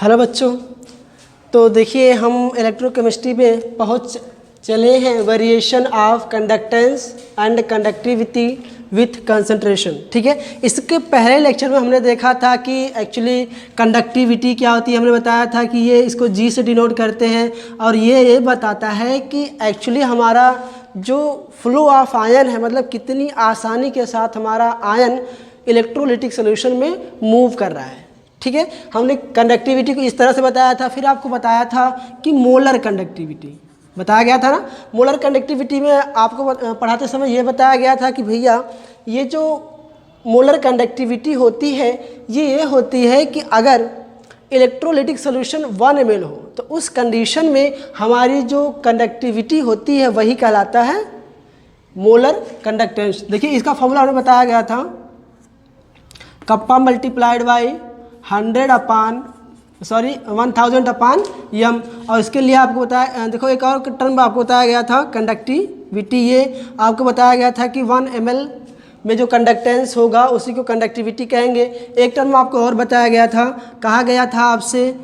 Hello बच्चों। तो देखिए हम इलेक्ट्रोकेमिस्ट्री में पहुंच चले हैं variation of conductance and conductivity with concentration. ठीक है, इसके पहले लेक्चर में हमने देखा था कि एक्चुअली कंडक्टिविटी क्या होती है। हमने बताया था कि ये इसको जी से डिनोट करते हैं और ये बताता है कि एक्चुअली हमारा जो फ्लो ऑफ आयन है, मतलब कितनी आसानी के साथ हमारा आयन इलेक्ट्रोलिटिक सोल्यूशन में मूव कर रहा है। ठीक है, हमने कंडक्टिविटी को इस तरह से बताया था। फिर आपको बताया था कि मोलर कंडक्टिविटी बताया गया था ना। मोलर कंडक्टिविटी में आपको पढ़ाते समय ये बताया गया था कि भैया ये जो मोलर कंडक्टिविटी होती है ये होती है कि अगर इलेक्ट्रोलिटिक सोल्यूशन 1 ml हो तो उस कंडीशन में हमारी जो कंडक्टिविटी होती है वही कहलाता है मोलर कंडक्टेंस। देखिए इसका फॉर्मूला हमने बताया गया था, कप्पा मल्टीप्लाइड बाई 1000 अपान यम। और इसके लिए आपको बताया, देखो एक और टर्म आपको बताया गया था कंडक्टिविटी। ये आपको बताया गया था कि 1 ml में जो कंडक्टेंस होगा उसी को कंडक्टिविटी कहेंगे। एक टर्म आपको और बताया गया था, कहा गया था आपसे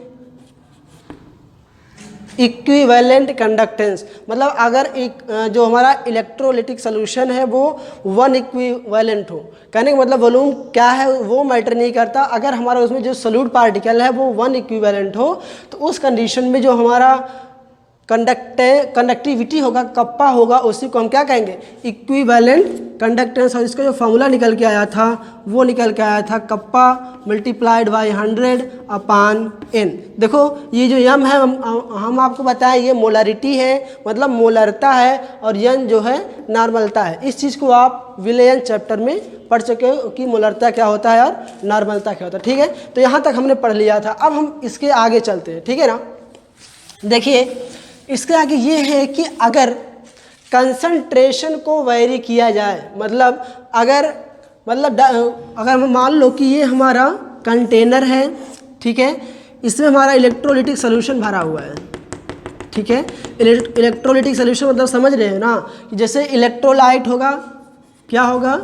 इक्विवेलेंट कंडक्टेंस, मतलब अगर एक जो हमारा इलेक्ट्रोलिटिक सोल्यूशन है वो 1 इक्विवेलेंट हो। कहने का मतलब वॉल्यूम क्या है वो मैटर नहीं करता, अगर हमारा उसमें जो सोल्यूट पार्टिकल है वो 1 इक्विवेलेंट हो तो उस कंडीशन में जो हमारा कंडक्टिविटी होगा, कप्पा होगा, उसी को हम क्या कहेंगे, इक्विवेलेंट कंडक्टेंस। और इसका जो फॉर्मूला निकल के आया था वो निकल के आया था kappa multiplied by 100 upon n. देखो ये जो यम है हम आपको बताएं ये मोलरिटी है, मतलब मोलरता है, और यन जो है नॉर्मलता है। इस चीज़ को आप विलेयन चैप्टर में पढ़ चुके हो कि मोलरता क्या होता है और नॉर्मलता क्या होता है। ठीक है, तो यहाँ तक हमने पढ़ लिया था। अब हम इसके आगे चलते हैं। ठीक है ना, देखिए इसके आगे ये है कि अगर कंसंट्रेशन को वेरी किया जाए, मतलब अगर मान लो कि ये हमारा कंटेनर है, ठीक है, इसमें हमारा इलेक्ट्रोलिटिक सोल्यूशन भरा हुआ है। ठीक है, इलेक्ट्रोलिटिक सोल्यूशन मतलब समझ रहे हैं ना, कि जैसे इलेक्ट्रोलाइट होगा, क्या होगा,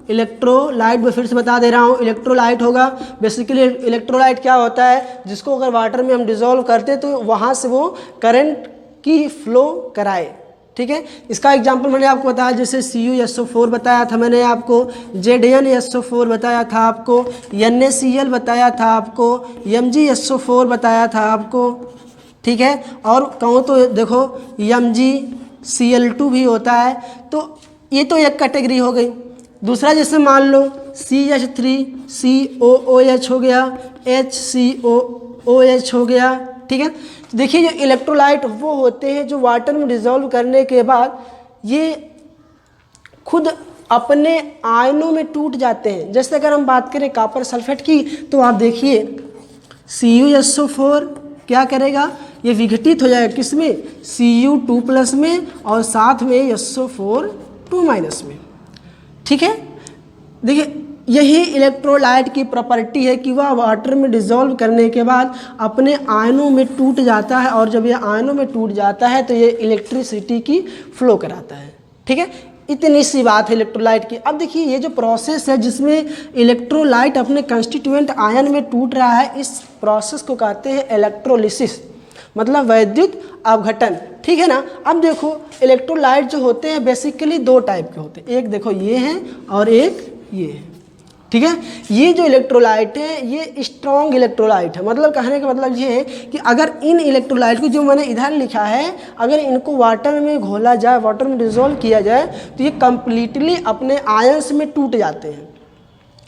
इलेक्ट्रोलाइट। मैं फिर से बता दे रहा हूँ, इलेक्ट्रोलाइट होगा। बेसिकली इलेक्ट्रोलाइट क्या होता है, जिसको अगर वाटर में हम डिज़ोल्व करते तो वहाँ से वो करंट की फ्लो कराए। ठीक है, इसका एग्जांपल मैंने आपको बताया, जैसे CuSO4 बताया था मैंने आपको, ZnSO4 बताया था आपको, NaCl बताया था आपको, MgSO4 बताया था आपको। ठीक है, और कहूँ तो देखो MgCl2 भी होता है। तो ये तो एक कैटेगरी हो गई। दूसरा जैसे मान लो CH3COOH हो गया, HCOOH हो गया। ठीक है, तो देखिए जो इलेक्ट्रोलाइट वो होते हैं जो वाटर में डिज़ोल्व करने के बाद ये खुद अपने आयनों में टूट जाते हैं। जैसे अगर हम बात करें कॉपर सल्फेट की, तो आप देखिए CuSO4 क्या करेगा, ये विघटित हो जाएगा किसमें, Cu2+ में, और साथ में SO4 2- में। ठीक है, देखिए यही इलेक्ट्रोलाइट की प्रॉपर्टी है कि वह वाटर में डिज़ोल्व करने के बाद अपने आयनों में टूट जाता है, और जब यह आयनों में टूट जाता है तो ये इलेक्ट्रिसिटी की फ्लो कराता है। ठीक है, इतनी सी बात है इलेक्ट्रोलाइट की। अब देखिए ये जो प्रोसेस है जिसमें इलेक्ट्रोलाइट अपने कंस्टिट्यूएंट आयन में टूट रहा है, इस प्रोसेस को कहते हैं इलेक्ट्रोलिसिस, मतलब वैद्युत अपघटन। ठीक है ना। अब देखो इलेक्ट्रोलाइट जो होते हैं बेसिकली 2 टाइप के होते हैं, एक देखो ये है और एक ये है। ठीक है, ये जो इलेक्ट्रोलाइट है ये स्ट्रॉन्ग इलेक्ट्रोलाइट है। मतलब कहने का मतलब ये है कि अगर इन इलेक्ट्रोलाइट को, जो मैंने इधर लिखा है, अगर इनको वाटर में घोला जाए, वाटर में डिज़ोल्व किया जाए तो ये कंप्लीटली अपने आयंस में टूट जाते हैं।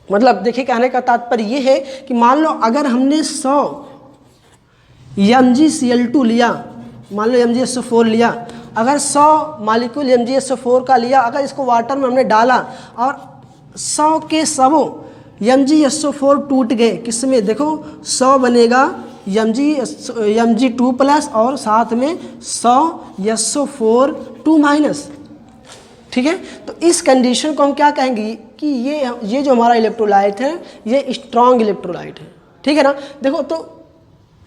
मतलब देखिए कहने का तात्पर्य ये है कि मान लो अगर हमने 100 MgCl2 लिया, मान लो MgSO4 लिया, अगर 100 मॉलिक्यूल MgSO4 का लिया, अगर इसको वाटर में हमने डाला और 100 के 100 MgSO4 टूट गए, किसमें देखो 100 बनेगा Mg2+ और साथ में 100 SO4 2-। ठीक है, तो इस कंडीशन को हम क्या कहेंगे कि ये जो हमारा इलेक्ट्रोलाइट है ये स्ट्रॉन्ग इलेक्ट्रोलाइट है। ठीक है ना। देखो तो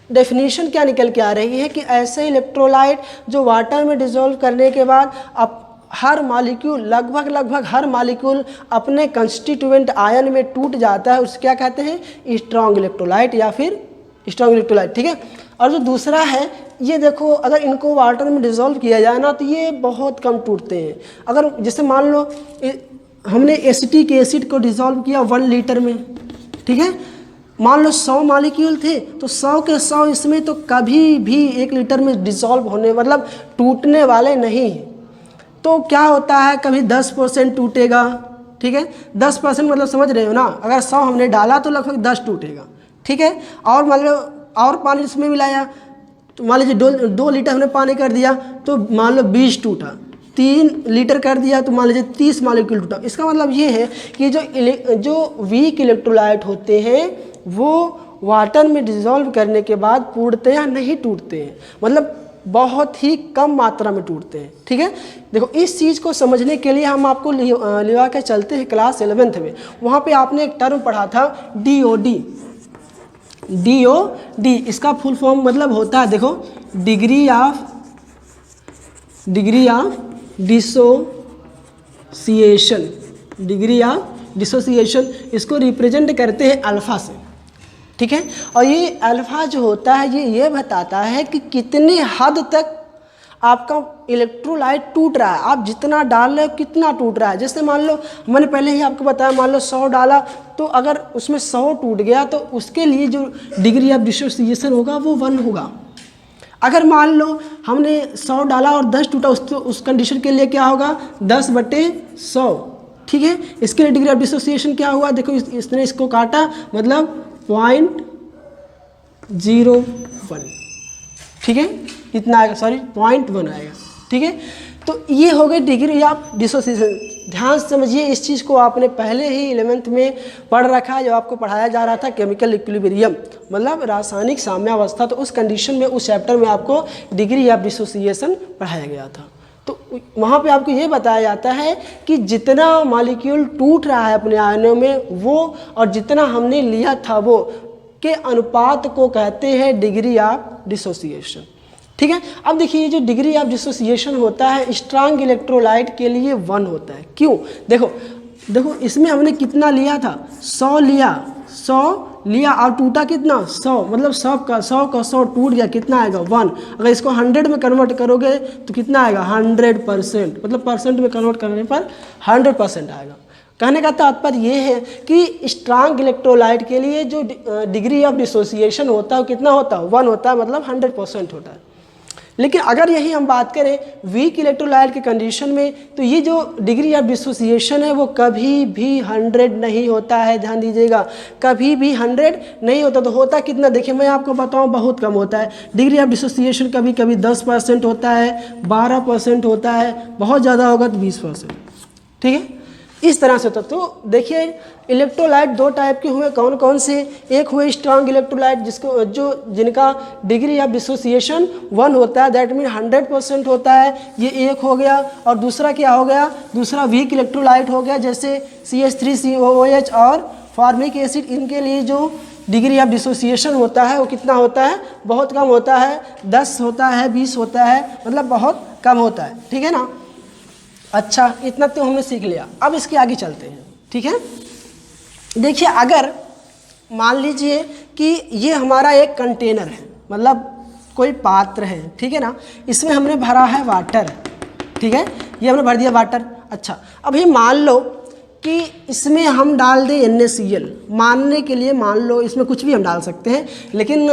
डेफिनेशन क्या निकल के आ रही है कि ऐसे इलेक्ट्रोलाइट जो वाटर में डिज़ोल्व करने के बाद अब हर मॉलिक्यूल, लगभग हर मॉलिक्यूल अपने कंस्टिट्यूएंट आयन में टूट जाता है, उसे क्या कहते हैं, स्ट्रॉन्ग इलेक्ट्रोलाइट या फिर स्ट्रॉन्ग इलेक्ट्रोलाइट, ठीक है। और जो दूसरा है, ये देखो अगर इनको वाटर में डिज़ोल्व किया जाए ना तो ये बहुत कम टूटते हैं। अगर जैसे मान लो हमने एसिटिक एसिड को डिज़ोल्व किया 1 लीटर में, ठीक है, मान लो 100 मॉलिक्यूल थे तो 100 के 100 इसमें तो कभी भी 1 लीटर में डिज़ोल्व होने मतलब टूटने वाले नहीं हैं। तो क्या होता है, कभी 10% टूटेगा, ठीक है, 10% मतलब समझ रहे हो ना, अगर 100 हमने डाला तो लगभग 10 टूटेगा, ठीक है। और मान लो और पानी इसमें मिलाया तो मान लीजिए 2 लीटर हमने पानी कर दिया तो मान लो 20 टूटा, 3 लीटर कर दिया तो मान लीजिए 30 मॉलिक्यूल टूटा। इसका मतलब ये है कि जो वीक इलेक्ट्रोलाइट होते हैं वो वाटर में डिज़ोल्व करने के बाद पूर्णतया नहीं टूटते हैं, मतलब बहुत ही कम मात्रा में टूटते हैं, ठीक है। देखो इस चीज़ को समझने के लिए हम आपको लिवा के चलते हैं क्लास 11th में। वहाँ पे आपने एक टर्म पढ़ा था DOD। DOD इसका फुल फॉर्म मतलब होता है, देखो, degree of dissociation, degree of dissociation, इसको रिप्रेजेंट करते हैं अल्फ़ा से, ठीक है। और ये अल्फ़ा जो होता है ये बताता है कि कितने हद तक आपका इलेक्ट्रोलाइट टूट रहा है, आप जितना डाल रहे हो कितना टूट रहा है। जैसे मान लो मैंने पहले ही आपको बताया, मान लो 100 डाला तो अगर उसमें 100 टूट गया तो उसके लिए जो डिग्री ऑफ डिसोसिएशन होगा वो 1 होगा। अगर मान लो हमने 100 डाला और 10 टूटा, उस कंडीशन के लिए क्या होगा, 10/100, ठीक है। इसके लिए डिग्री ऑफ डिसोसिएशन क्या हुआ, देखो इसने इसको काटा मतलब 0.01, ठीक है, इतना आएगा, सॉरी 0.1 आएगा, ठीक है। तो ये हो गई डिग्री ऑफ डिसोसिएशन। ध्यान से समझिए, इस चीज़ को आपने पहले ही 11th में पढ़ रखा है, जब आपको पढ़ाया जा रहा था केमिकल इक्विलिब्रियम, मतलब रासायनिक साम्यावस्था। तो उस कंडीशन में, उस चैप्टर में आपको डिग्री ऑफ डिसोसिएशन पढ़ाया गया था। तो वहाँ पे आपको ये बताया जाता है कि जितना मॉलिक्यूल टूट रहा है अपने आयनों में वो, और जितना हमने लिया था वो के अनुपात को कहते हैं डिग्री ऑफ डिसोसिएशन, ठीक है। अब देखिए, ये जो डिग्री ऑफ डिसोसिएशन होता है स्ट्रांग इलेक्ट्रोलाइट के लिए 1 होता है। क्यों, देखो इसमें हमने कितना लिया था, 100 लिया और टूटा कितना, 100, मतलब 100 का 100 टूट गया, कितना आएगा, 1। अगर इसको 100 में कन्वर्ट करोगे तो कितना आएगा, 100%, मतलब परसेंट में कन्वर्ट करने पर 100% आएगा। कहने का तात्पर्य ये है कि स्ट्रांग इलेक्ट्रोलाइट के लिए जो डिग्री ऑफ डिसोसिएशन होता है वो कितना होता है, 1 होता है, मतलब 100% होता है। लेकिन अगर यही हम बात करें वीक इलेक्ट्रोलाइट के कंडीशन में, तो ये जो डिग्री ऑफ डिसोसिएशन है वो कभी भी 100 नहीं होता है। ध्यान दीजिएगा, कभी भी 100 नहीं होता। तो होता कितना, देखिए मैं आपको बताऊं, बहुत कम होता है। डिग्री ऑफ डिसोसिएशन कभी कभी 10% होता है, 12% होता है, बहुत ज़्यादा होगा तो 20%, ठीक है। इस तरह से होता। तो देखिए इलेक्ट्रोलाइट 2 टाइप के हुए, कौन कौन से, एक हुए स्ट्रांग इलेक्ट्रोलाइट जिनका डिग्री ऑफ डिसोसिएशन 1 होता है, दैट मीन 100% होता है, ये एक हो गया। और दूसरा क्या हो गया, दूसरा वीक इलेक्ट्रोलाइट हो गया, जैसे CH3COOH और फॉर्मिक एसिड। इनके लिए जो डिग्री ऑफ डिसोसिएशन होता है वो कितना होता है, बहुत कम होता है, 10 होता है, 20 होता है, मतलब बहुत कम होता है, ठीक है ना। अच्छा, इतना तो हमने सीख लिया। अब इसके आगे चलते हैं, ठीक है। देखिए, अगर मान लीजिए कि ये हमारा एक कंटेनर है, मतलब कोई पात्र है, ठीक है ना, इसमें हमने भरा है वाटर, ठीक है, ये हमने भर दिया वाटर। अच्छा, अभी मान लो कि इसमें हम डाल दें NaCl, मानने के लिए मान लो इसमें कुछ भी हम डाल सकते हैं, लेकिन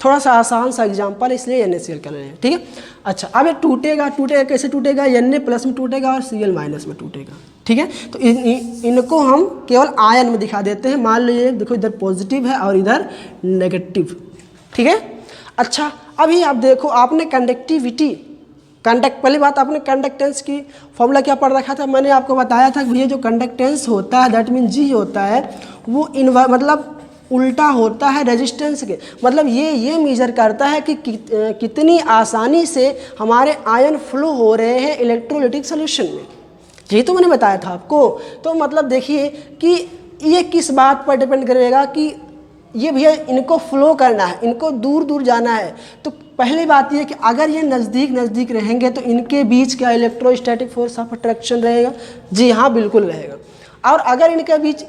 थोड़ा सा आसान सा एग्जांपल इसलिए NaCl कर रहे हैं, ठीक है। अच्छा, अब ये टूटेगा कैसे टूटेगा, Na+ में टूटेगा और Cl- में टूटेगा, ठीक है। तो इनको हम केवल आयन में दिखा देते हैं। मान लीजिए देखो, इधर पॉजिटिव है और इधर नेगेटिव, ठीक है। अच्छा, अभी आप देखो, आपने पहली बात आपने कंडक्टेंस की फॉर्मूला क्या पढ़ रखा था, मैंने आपको बताया था कि ये जो कंडक्टेंस होता है दैट मीन G होता है वो मतलब उल्टा होता है रेजिस्टेंस के। मतलब ये मेजर करता है कि कितनी आसानी से हमारे आयन फ्लो हो रहे हैं इलेक्ट्रोलाइटिक सॉल्यूशन में। ये तो मैंने बताया था आपको। तो मतलब देखिए कि ये किस बात पर डिपेंड करेगा कि ये भैया इनको फ्लो करना है, इनको दूर दूर जाना है। तो पहली बात ये कि अगर ये नज़दीक रहेंगे तो इनके बीच क्या इलेक्ट्रोस्टैटिक फोर्स ऑफ अट्रैक्शन रहेगा, जी हाँ बिल्कुल रहेगा। और अगर इनके बीच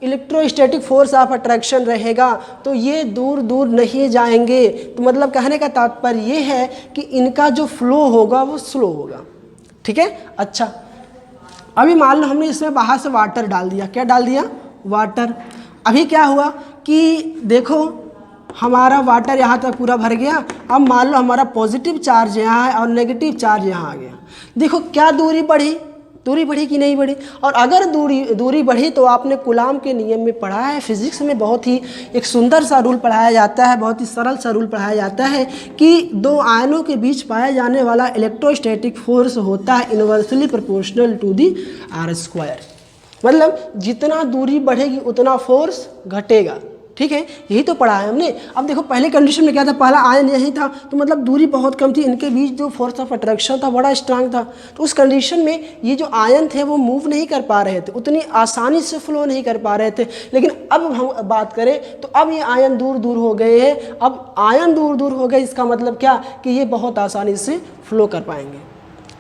इलेक्ट्रोस्टैटिक फोर्स ऑफ अट्रैक्शन रहेगा तो ये दूर दूर नहीं जाएंगे। तो मतलब कहने का तात्पर्य ये है कि इनका जो फ्लो होगा वो स्लो होगा। ठीक है। अच्छा, अभी मान लो हमने इसमें बाहर से वाटर डाल दिया। क्या डाल दिया? वाटर। अभी क्या हुआ कि देखो हमारा वाटर यहाँ तक पूरा भर गया। अब मान लो हमारा पॉजिटिव चार्ज यहाँ है और नेगेटिव चार्ज यहाँ आ गया। देखो क्या दूरी बढ़ी? दूरी बढ़ी कि नहीं बढ़ी? और अगर दूरी बढ़ी तो आपने कूलाम के नियम में पढ़ा है, फिजिक्स में बहुत ही एक सुंदर सा रूल पढ़ाया जाता है, बहुत ही सरल सा रूल पढ़ाया जाता है कि दो आयनों के बीच पाया जाने वाला इलेक्ट्रोस्टैटिक फोर्स होता है inversely proportional to the r square. मतलब जितना दूरी बढ़ेगी उतना फोर्स घटेगा। ठीक है, यही तो पढ़ा है हमने। अब देखो पहले कंडीशन में क्या था, पहला आयन यही था तो मतलब दूरी बहुत कम थी, इनके बीच जो फोर्स ऑफ अट्रैक्शन था बड़ा स्ट्रांग था। तो उस कंडीशन में ये जो आयन थे वो मूव नहीं कर पा रहे थे, उतनी आसानी से फ्लो नहीं कर पा रहे थे। लेकिन अब हम बात करें तो अब ये आयन दूर दूर हो गए हैं। अब आयन दूर दूर हो गए, इसका मतलब क्या कि ये बहुत आसानी से फ्लो कर पाएंगे।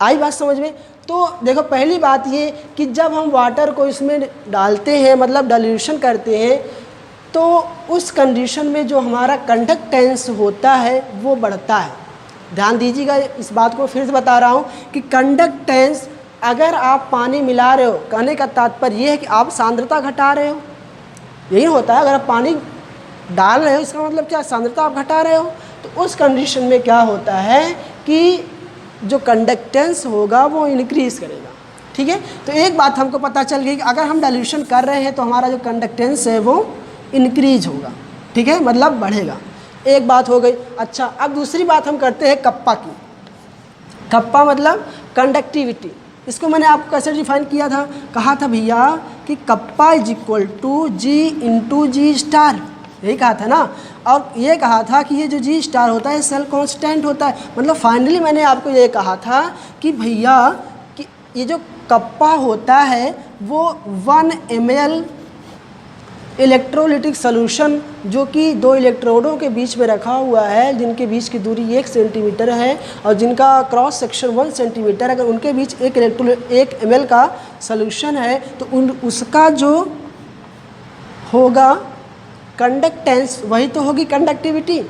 आई बात समझ में? तो देखो पहली बात ये कि जब हम वाटर को इसमें डालते हैं, मतलब डाइल्यूशन करते हैं, तो उस कंडीशन में जो हमारा कंडक्टेंस होता है वो बढ़ता है। ध्यान दीजिएगा, इस बात को फिर से बता रहा हूँ कि कंडक्टेंस, अगर आप पानी मिला रहे हो, कहने का तात्पर्य ये है कि आप सांद्रता घटा रहे हो। यही होता है, अगर आप पानी डाल रहे हो इसका मतलब क्या, सांद्रता आप घटा रहे हो। तो उस कंडीशन में क्या होता है कि जो कंडक्टेंस होगा वो इंक्रीज़ करेगा। ठीक है, तो एक बात हमको पता चल गई कि अगर हम डाइल्यूशन कर रहे हैं तो हमारा जो कंडक्टेंस है वो इंक्रीज होगा। ठीक है, मतलब बढ़ेगा। एक बात हो गई। अच्छा, अब दूसरी बात हम करते हैं कप्पा की। कप्पा मतलब कंडक्टिविटी। इसको मैंने आपको कैसे डिफाइन किया था? कहा था भैया कि kappa is equal to g into g star, यही कहा था ना। और ये कहा था कि ये जो जी स्टार होता है सेल कांस्टेंट होता है। मतलब फाइनली मैंने आपको ये कहा था कि भैया कि ये जो कप्पा होता है वो 1 ml इलेक्ट्रोलिटिक सोल्यूशन, जो कि दो इलेक्ट्रोडों के बीच में रखा हुआ है, जिनके बीच की दूरी 1 सेंटीमीटर है और जिनका क्रॉस सेक्शन 1 सेंटीमीटर, अगर उनके बीच 1 ml का सोल्यूशन है तो उसका जो होगा कंडक्टेंस वही तो होगी कंडक्टिविटी।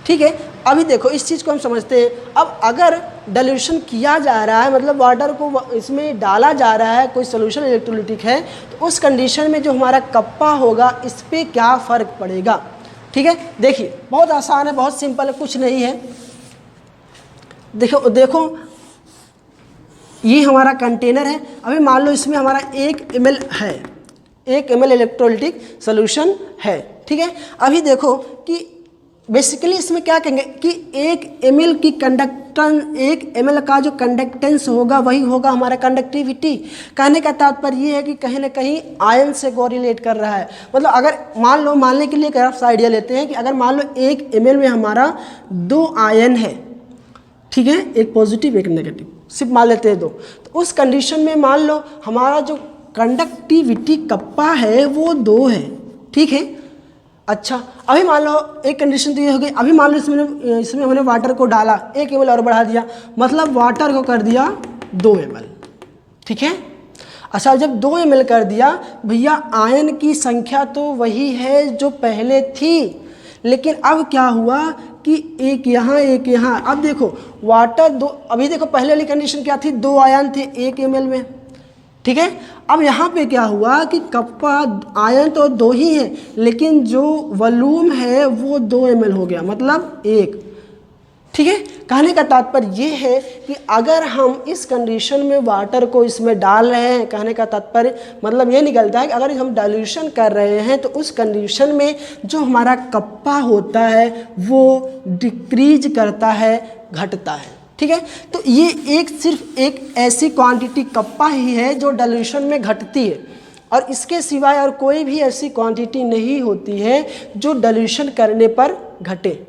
ठीक है, अभी देखो इस चीज़ को हम समझते हैं। अब अगर डाइल्यूशन किया जा रहा है, मतलब वाटर को इसमें डाला जा रहा है, कोई सोल्यूशन इलेक्ट्रोलिटिक है, तो उस कंडीशन में जो हमारा कप्पा होगा इस पर क्या फ़र्क पड़ेगा। ठीक है, देखिए बहुत आसान है, बहुत सिंपल है, कुछ नहीं है। देखो ये हमारा कंटेनर है। अभी मान लो इसमें हमारा 1 ml है, 1 ml इलेक्ट्रोलिटिक सोल्यूशन है। ठीक है, अभी देखो कि बेसिकली इसमें क्या कहेंगे कि 1 ml की 1 ml का जो कंडक्टेंस होगा वही होगा हमारा कंडक्टिविटी। कहने का तात्पर्य ये है कि कहीं ना कहीं आयन से कोरिलेट कर रहा है। मतलब अगर मानने के लिए एक रफ आइडिया लेते हैं कि अगर मान लो 1 ml में हमारा 2 आयन है, ठीक है, एक पॉजिटिव एक नेगेटिव, सिर्फ मान लेते हैं 2, तो उस कंडीशन में मान लो हमारा जो कंडक्टिविटी कप्पा है वो 2 है। ठीक है, अच्छा अभी मान लो एक कंडीशन तो ये हो गई। अभी मान लो इसमें हमने वाटर को डाला, 1 ml और बढ़ा दिया, मतलब वाटर को कर दिया 2 ml। ठीक है, अच्छा जब 2 ml कर दिया भैया, आयन की संख्या तो वही है जो पहले थी, लेकिन अब क्या हुआ कि एक यहाँ एक यहाँ। अब देखो वाटर 2, अभी देखो पहले वाली कंडीशन क्या थी, 2 आयन थे 1 ml में। ठीक है, अब यहाँ पे क्या हुआ कि कप्पा आयन तो 2 ही है, लेकिन जो वॉल्यूम है वो 2 ml हो गया, मतलब 1। ठीक है, कहने का तात्पर्य ये है कि अगर हम इस कंडीशन में वाटर को इसमें डाल रहे हैं, कहने का तात्पर्य मतलब ये निकलता है कि अगर हम डाइल्यूशन कर रहे हैं तो उस कंडीशन में जो हमारा कप्पा होता है वो डिक्रीज करता है, घटता है। ठीक है, तो ये सिर्फ एक ऐसी क्वांटिटी कप्पा ही है जो डाइल्यूशन में घटती है, और इसके सिवाय और कोई भी ऐसी क्वांटिटी नहीं होती है जो डाइल्यूशन करने पर घटे।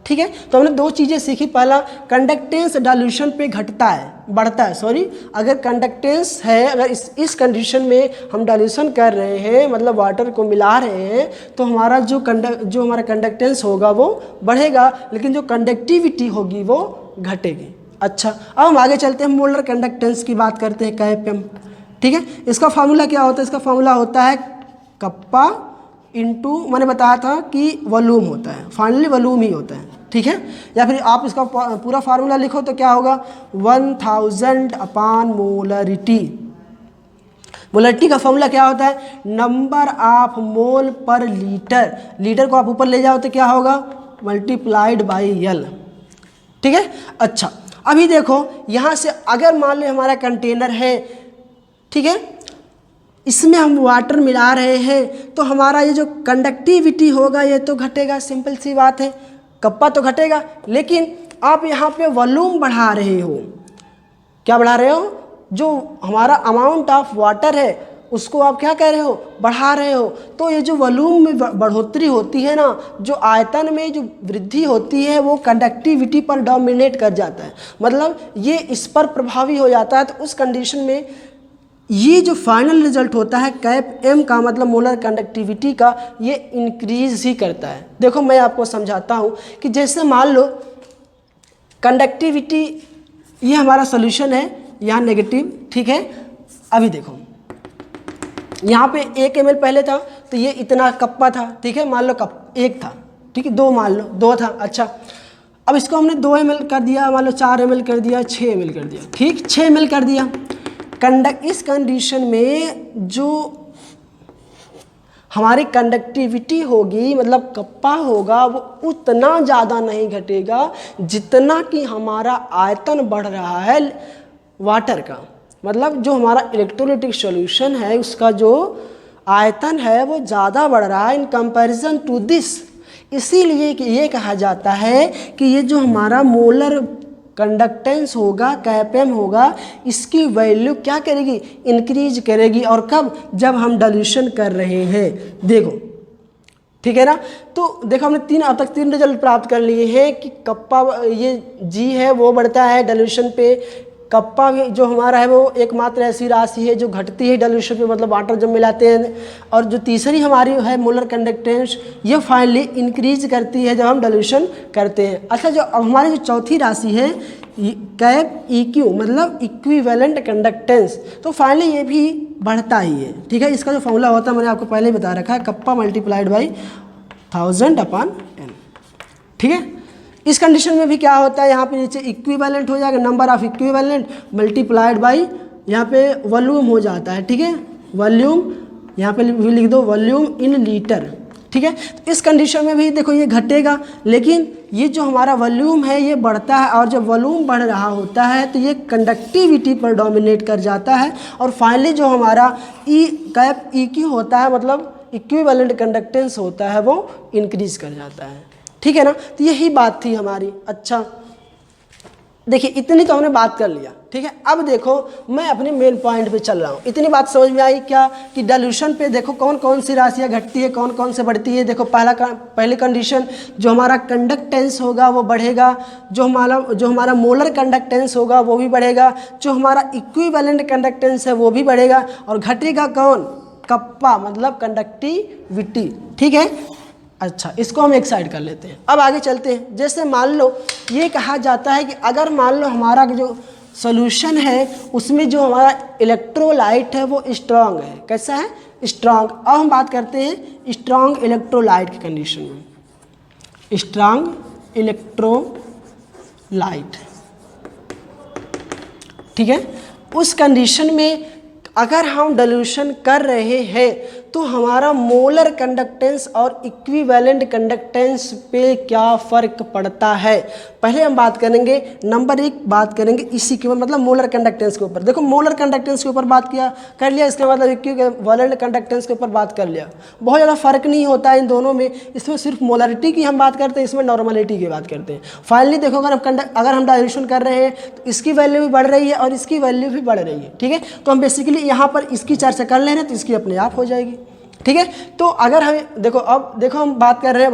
ठीक है, तो हमने 2 चीज़ें सीखी। पहला, कंडक्टेंस डाइल्यूशन पे घटता है, बढ़ता है, सॉरी, अगर कंडक्टेंस है, अगर इस कंडीशन में हम डाइल्यूशन कर रहे हैं, मतलब वाटर को मिला रहे हैं, तो हमारा जो हमारा कंडक्टेंस होगा वो बढ़ेगा, लेकिन जो कंडक्टिविटी होगी वो घटेगी। अच्छा, अब हम आगे चलते हैं, मोलर कंडक्टेंस की बात करते हैं, KPM। ठीक है, इसका फार्मूला क्या होता है? इसका फार्मूला होता है कप्पा इंटू मैंने बताया था कि वॉल्यूम होता है, फाइनली वॉल्यूम ही होता है, ठीक है। या फिर आप इसका पूरा फार्मूला लिखो तो क्या होगा 1000 अपान मोलरिटी। मोलरिटी का फॉर्मूला क्या होता है, नंबर ऑफ मोल पर लीटर, लीटर को आप ऊपर ले जाओ तो क्या होगा मल्टीप्लाइड बाई एल, ठीक है। अच्छा अभी देखो यहाँ से अगर मान लो हमारा कंटेनर है, ठीक है, इसमें हम वाटर मिला रहे हैं तो हमारा ये जो कंडक्टिविटी होगा ये तो घटेगा, सिंपल सी बात है, कप्पा तो घटेगा। लेकिन आप यहाँ पे वॉल्यूम बढ़ा रहे हो, क्या बढ़ा रहे हो, जो हमारा अमाउंट ऑफ वाटर है उसको आप क्या कह रहे हो, बढ़ा रहे हो। तो ये जो वॉल्यूम में बढ़ोतरी होती है ना, जो आयतन में जो वृद्धि होती है वो कंडक्टिविटी पर डोमिनेट कर जाता है, मतलब ये इस पर प्रभावी हो जाता है। तो उस कंडीशन में ये जो फाइनल रिजल्ट होता है कैप एम का मतलब मोलर कंडक्टिविटी का, ये इंक्रीज ही करता है। देखो मैं आपको समझाता हूँ कि जैसे मान लो कंडक्टिविटी, ये हमारा सोल्यूशन है, यहाँ नेगेटिव, ठीक है। अभी देखो यहाँ पे 1 ml पहले था तो ये इतना कप्पा था, ठीक है, मान लो कप 1 था, ठीक है, 2 मान लो 2 था। अच्छा अब इसको हमने 2 ml कर दिया, मान लो 4 ml कर दिया, 6 ml कर दिया, ठीक, 6 ml कर दिया। इस कंडीशन में जो हमारी कंडक्टिविटी होगी मतलब कप्पा होगा वो उतना ज़्यादा नहीं घटेगा जितना कि हमारा आयतन बढ़ रहा है वाटर का, मतलब जो हमारा इलेक्ट्रोलाइटिक सॉल्यूशन है उसका जो आयतन है वो ज़्यादा बढ़ रहा है इन कंपैरिजन टू दिस। इसीलिए कि ये कहा जाता है कि ये जो हमारा मोलर कंडक्टेंस होगा कैप एम होगा, इसकी वैल्यू क्या करेगी, इंक्रीज करेगी। और कब, जब हम डाइल्यूशन कर रहे हैं, देखो ठीक है ना। तो देखो हमने अब तक 3 रिजल्ट प्राप्त कर लिए हैं कि कप्पा ये जी है वो बढ़ता है डाइल्यूशन पे, कप्पा जो हमारा है वो एकमात्र ऐसी राशि है जो घटती है डाइल्यूशन पे, मतलब वाटर जब मिलाते हैं। और जो तीसरी हमारी है मोलर कंडक्टेंस, ये फाइनली इंक्रीज करती है जब हम डाइल्यूशन करते हैं। अच्छा जो अब हमारी जो चौथी राशि है कैप EQ मतलब इक्विवेलेंट कंडक्टेंस, तो फाइनली ये भी बढ़ता ही है, ठीक है। इसका जो फॉर्मूला होता है मैंने आपको पहले ही बता रखा है, kappa multiplied by 1000 upon n, ठीक है। इस कंडीशन में भी क्या होता है, यहाँ पे नीचे इक्विवेलेंट हो जाएगा, number of equivalent multiplied by यहाँ पे वॉल्यूम हो जाता है, ठीक है, वॉल्यूम यहाँ पे लिख दो वॉल्यूम इन लीटर, ठीक है। तो इस कंडीशन में भी देखो ये घटेगा, लेकिन ये जो हमारा वॉल्यूम है ये बढ़ता है, और जब वॉल्यूम बढ़ रहा होता है तो ये कंडक्टिविटी पर डोमिनेट कर जाता है, और फाइनली जो हमारा कैप EQ होता है मतलब इक्विवेलेंट कंडक्टेंस होता है वो इंक्रीज कर जाता है, ठीक है ना। तो यही बात थी हमारी। अच्छा देखिए इतनी तो हमने बात कर लिया, ठीक है। अब देखो मैं अपने मेन पॉइंट पे चल रहा हूँ। इतनी बात समझ में आई क्या कि डाइल्यूशन पे देखो कौन कौन सी राशियाँ घटती है, कौन कौन से बढ़ती है। देखो पहली कंडीशन जो हमारा कंडक्टेंस होगा वो बढ़ेगा, जो हमारा मोलर कंडक्टेंस होगा वो भी बढ़ेगा, जो हमारा इक्विवेलेंट कंडक्टेंस है वो भी बढ़ेगा, और घटेगा कौन, कप्पा मतलब कंडक्टिविटी, ठीक है। अच्छा इसको हम एक साइड कर लेते हैं। अब आगे चलते हैं। जैसे मान लो ये कहा जाता है कि अगर मान लो हमारा जो सॉल्यूशन है उसमें जो हमारा इलेक्ट्रोलाइट है वो स्ट्रांग है, कैसा है, स्ट्रांग। अब हम बात करते हैं स्ट्रांग इलेक्ट्रोलाइट की कंडीशन में, स्ट्रांग इलेक्ट्रोलाइट, ठीक है। उस कंडीशन में अगर हम डाइल्यूशन कर रहे हैं तो हमारा मोलर कंडक्टेंस और इक्विवेलेंट कंडक्टेंस पे क्या फ़र्क पड़ता है, पहले हम बात करेंगे। नंबर 1 बात करेंगे इसी के मतलब मोलर कंडक्टेंस के ऊपर। देखो मोलर कंडक्टेंस के ऊपर बात कर लिया, इसका मतलब इक्विवेलेंट कंडक्टेंस के ऊपर बात कर लिया। बहुत ज़्यादा फ़र्क नहीं होता है इन दोनों में, इसमें सिर्फ मोलरिटी की हम बात करते हैं, इसमें नॉर्मलिटी की बात करते हैं। फाइनली देखो अगर हम डाइल्यूशन कर रहे हैं तो इसकी वैल्यू भी बढ़ रही है और इसकी वैल्यू भी बढ़ रही है, ठीक है। तो हम बेसिकली यहाँ पर इसकी चर्चा कर ले रहे हैं तो इसकी अपने आप हो जाएगी, ठीक है। तो अगर हम देखो अब देखो हम बात कर रहे हैं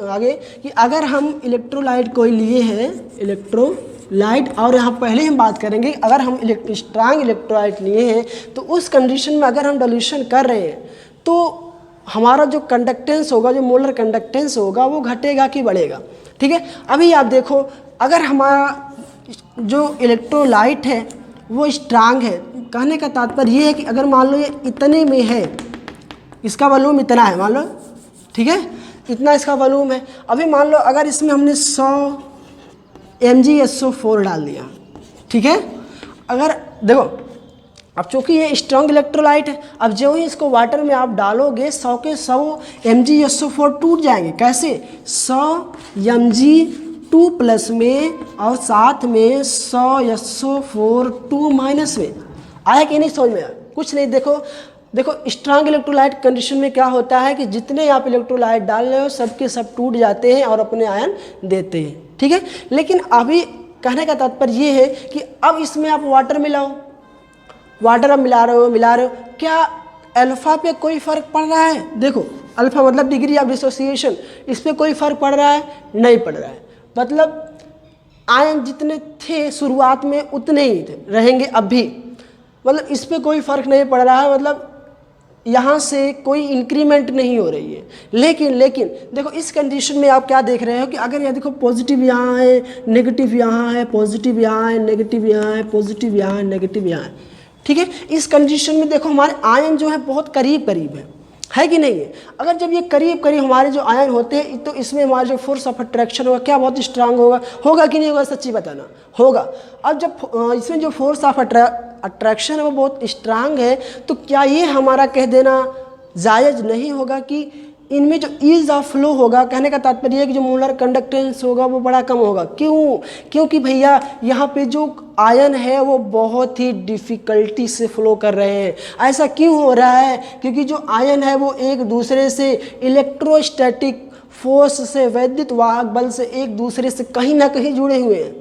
आगे कि अगर हम इलेक्ट्रोलाइट कोई लिए हैं, इलेक्ट्रोलाइट, और यहाँ पहले हम बात करेंगे अगर हम स्ट्रांग इलेक्ट्रोलाइट लिए हैं तो उस कंडीशन में अगर हम डाइल्यूशन कर रहे हैं तो हमारा जो कंडक्टेंस होगा, जो मोलर कंडक्टेंस होगा वो घटेगा कि बढ़ेगा, ठीक है। अभी आप देखो अगर हमारा जो इलेक्ट्रोलाइट है वो स्ट्रांग है, कहने का तात्पर्य ये है कि अगर मान लो ये इतने में है, इसका वॉल्यूम इतना है मान लो, ठीक है, इतना इसका वॉल्यूम है। अभी मान लो अगर इसमें हमने 100 MgSO4 डाल दिया, ठीक है, अगर देखो अब चूंकि ये स्ट्रॉन्ग इलेक्ट्रोलाइट है, अब जो ही इसको वाटर में आप डालोगे 100 के 100 MgSO4 टूट जाएंगे। कैसे? 100 Mg2 प्लस में और साथ में 100 SO4 2 माइनस में। आया कि नहीं समझ में? कुछ नहीं, देखो स्ट्रॉन्ग इलेक्ट्रोलाइट कंडीशन में क्या होता है कि जितने आप इलेक्ट्रोलाइट डाल रहे हो सबके सब टूट जाते हैं और अपने आयन देते हैं, ठीक है। लेकिन अभी कहने का तात्पर्य ये है कि अब इसमें आप वाटर मिलाओ, वाटर अब मिला रहे हो, क्या अल्फा पे कोई फ़र्क पड़ रहा है? देखो अल्फा मतलब डिग्री ऑफ डिसोसिएशन, इस पर कोई फ़र्क पड़ रहा है? नहीं पड़ रहा है। मतलब आयन जितने थे शुरुआत में उतने ही रहेंगे अब भी, मतलब इस पर कोई फ़र्क नहीं पड़ रहा है, मतलब यहाँ से कोई इंक्रीमेंट नहीं हो रही है। लेकिन देखो इस कंडीशन में आप क्या देख रहे हो कि अगर ये देखो पॉजिटिव यहाँ है, नेगेटिव यहाँ है, पॉजिटिव यहाँ है, नेगेटिव यहाँ है, पॉजिटिव यहाँ है, नेगेटिव यहाँ है, ठीक है। इस कंडीशन में देखो हमारे आयन जो है बहुत करीब है कि नहीं है? अगर जब ये करीब हमारे जो आयन होते हैं तो इसमें हमारा जो फोर्स ऑफ अट्रैक्शन होगा क्या बहुत स्ट्रांग होगा कि नहीं होगा? सच्ची बताना, होगा। अब जब इसमें जो फोर्स ऑफ अट्रैक्शन है वो बहुत स्ट्रांग है, तो क्या ये हमारा कह देना जायज़ नहीं होगा कि इनमें जो ईज ऑफ फ्लो होगा, कहने का तात्पर्य है कि जो मोलर कंडक्टेंस होगा वो बड़ा कम होगा। क्यों? क्योंकि भैया यहाँ पे जो आयन है वो बहुत ही डिफ़िकल्टी से फ्लो कर रहे हैं। ऐसा क्यों हो रहा है? क्योंकि जो आयन है वो एक दूसरे से इलेक्ट्रोस्टैटिक फोर्स से, वैद्युत वाहक बल से एक दूसरे से कहीं ना कहीं जुड़े हुए हैं।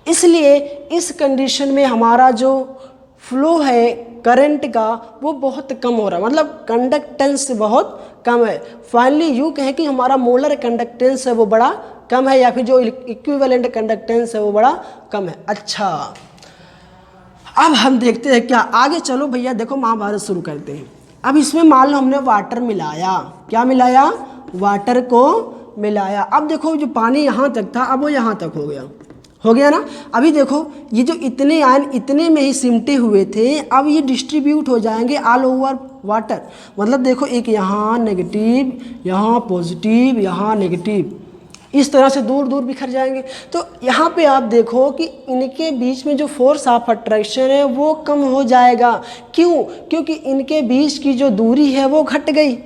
इसलिए इस कंडीशन में हमारा जो फ्लो है करंट का वो बहुत कम हो रहा है, मतलब कंडक्टेंस बहुत कम है। फाइनली यूँ कहें कि हमारा मोलर कंडक्टेंस है वो बड़ा कम है, या फिर जो इक्विवेलेंट कंडक्टेंस है वो बड़ा कम है। अच्छा, अब हम देखते हैं क्या आगे। चलो भैया देखो महाभारत शुरू करते हैं। अब इसमें मान लो हमने वाटर मिलाया, क्या मिलाया? वाटर को मिलाया। अब देखो जो पानी यहाँ तक था अब वो यहाँ तक हो गया ना। अभी देखो ये जो इतने आयन इतने में ही सिमटे हुए थे, अब ये डिस्ट्रीब्यूट हो जाएंगे ऑल ओवर वाटर। मतलब देखो एक यहाँ नेगेटिव, यहाँ पॉजिटिव, यहाँ नेगेटिव, इस तरह से दूर दूर बिखर जाएंगे। तो यहाँ पे आप देखो कि इनके बीच में जो फोर्स ऑफ अट्रैक्शन है वो कम हो जाएगा। क्यों? क्योंकि इनके बीच की जो दूरी है वो घट गई।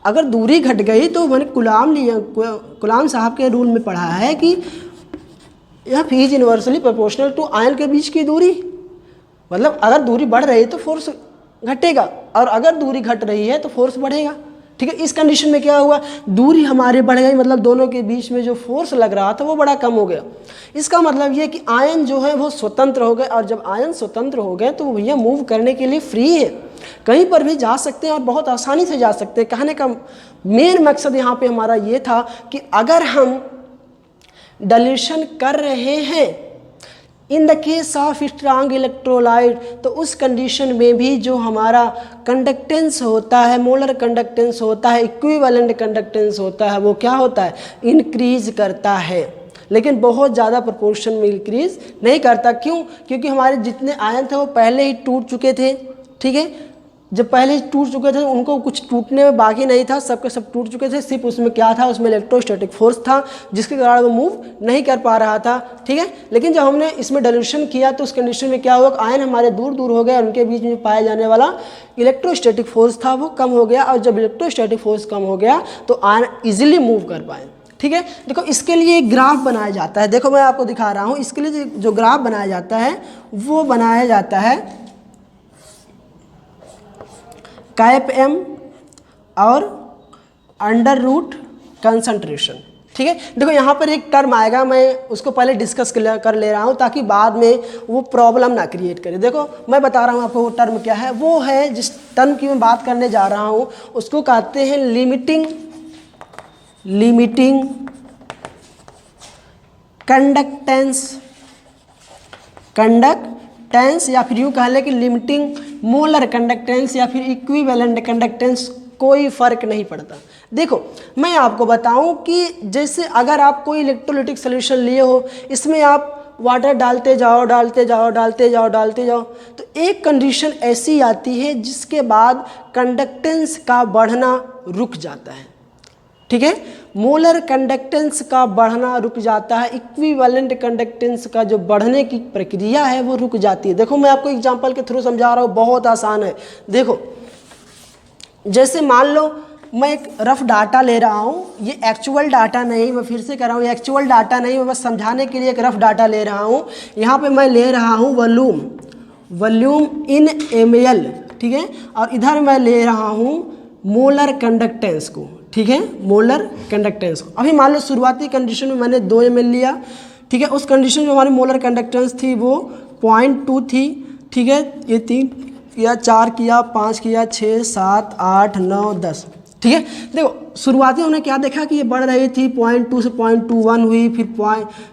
अगर दूरी घट गई तो मैंने कुलाम साहब के रूल में पढ़ा है कि यह is inversely proportional to ion के बीच की दूरी। मतलब अगर दूरी बढ़ रही है तो फोर्स घटेगा, और अगर दूरी घट रही है तो फोर्स बढ़ेगा, ठीक है। इस कंडीशन में क्या हुआ? दूरी हमारे बढ़ गई, मतलब दोनों के बीच में जो फोर्स लग रहा था वो बड़ा कम हो गया। इसका मतलब ये कि आयन जो है वो स्वतंत्र हो गए, और जब आयन स्वतंत्र हो गए तो भैया मूव करने के लिए फ्री है, कहीं पर भी जा सकते हैं और बहुत आसानी से जा सकते हैं। कहने का मेन मकसद यहाँ पे हमारा ये था कि अगर हम डाइल्यूशन कर रहे हैं in the case of strong electrolyte, तो उस कंडीशन में भी जो हमारा कंडक्टेंस होता है, मोलर कंडक्टेंस होता है, इक्विवेलेंट कंडक्टेंस होता है, वो क्या होता है? इंक्रीज करता है, लेकिन बहुत ज़्यादा प्रोपोर्शन में इंक्रीज नहीं करता। क्यों? क्योंकि हमारे जितने आयन थे वो पहले ही टूट चुके थे, ठीक है। जब पहले टूट चुके थे उनको कुछ टूटने में बाकी नहीं था, सबके सब टूट चुके थे। सिर्फ उसमें क्या था? उसमें इलेक्ट्रोस्टैटिक फोर्स था जिसके कारण वो मूव नहीं कर पा रहा था, ठीक है। लेकिन जब हमने इसमें डाइल्यूशन किया तो उस कंडीशन में क्या हुआ? आयन हमारे दूर दूर हो गए और उनके बीच में पाया जाने वाला इलेक्ट्रोस्टैटिक फोर्स था वो कम हो गया, और जब इलेक्ट्रोस्टैटिक फोर्स कम हो गया तो आयन ईजिली मूव कर पाए, ठीक है। देखो इसके लिए एक ग्राफ बनाया जाता है, देखो मैं आपको दिखा रहा हूँ। इसके लिए जो ग्राफ बनाया जाता है वो बनाया जाता है कैप एम और अंडर रूट कंसंट्रेशन, ठीक है। देखो यहाँ पर एक टर्म आएगा, मैं उसको पहले डिस्कस कर ले रहा हूँ ताकि बाद में वो प्रॉब्लम ना क्रिएट करे। देखो मैं बता रहा हूँ आपको वो टर्म क्या है। वो है जिस टर्म की मैं बात करने जा रहा हूँ उसको कहते हैं लिमिटिंग कंडक्टेंस, या फिर यूँ कह लें कि लिमिटिंग मोलर कंडक्टेंस या फिर इक्विवेलेंट कंडक्टेंस, कोई फ़र्क नहीं पड़ता। देखो मैं आपको बताऊं कि जैसे अगर आप कोई इलेक्ट्रोलिटिक सोल्यूशन लिए हो, इसमें आप वाटर डालते जाओ डालते जाओ डालते जाओ डालते जाओ, तो एक कंडीशन ऐसी आती है जिसके बाद कंडक्टेंस का बढ़ना रुक जाता है। ठीक है, मोलर कंडक्टेंस का बढ़ना रुक जाता है, इक्विवेलेंट कंडक्टेंस का जो बढ़ने की प्रक्रिया है वो रुक जाती है। देखो मैं आपको एग्जांपल के थ्रू समझा रहा हूँ, बहुत आसान है। देखो जैसे मान लो मैं एक रफ डाटा ले रहा हूँ, ये एक्चुअल डाटा नहीं, मैं फिर से कर रहा हूँ, ये एक्चुअल डाटा नहीं, मैं बस समझाने के लिए एक रफ डाटा ले रहा हूँ। यहाँ पे मैं ले रहा हूँ वॉल्यूम इन ml, ठीक है, और इधर मैं ले रहा हूँ मोलर कंडक्टेंस को, ठीक है, मोलर कंडक्टेंस को। अभी मान लो शुरुआती कंडीशन में मैंने 2 ml लिया, ठीक है, उस कंडीशन में हमारी मोलर कंडक्टेंस थी वो 0.2 थी, ठीक है, ये 3 किया, 4 किया, 5 किया, 6, 7, 8, 9, 10, ठीक है। देखो शुरुआती हमने क्या देखा कि ये बढ़ रही थी, 0.2 से 0.21 हुई,